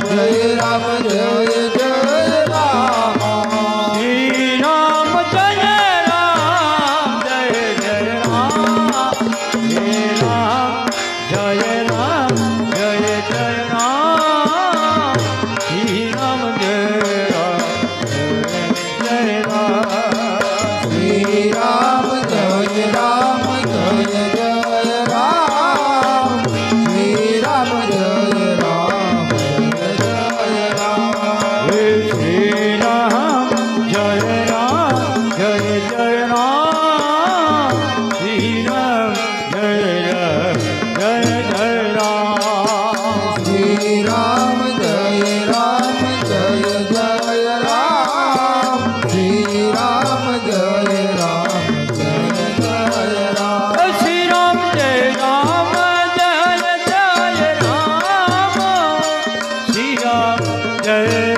Jai Ram Jai Jai Ram Shri Ram Jai Ram Jai Jai Ram Shri Ram Jai Ram Jai Jai Ram Shri Ram Jai Ram Jai Ram Shri Ram Jai Ram Jai Jai Ram Shri Ram Jai Ram Jai Jai Ram Shri Ram Jai Ram Jai Jai Ram Shri Ram Jai Ram Jai Jai Ram Shri Ram Jai Ram Jai Jai Ram Shri Ram Jai Ram Jai Jai Ram Shri Ram Jai Ram Jai Jai Ram Shri Ram Jai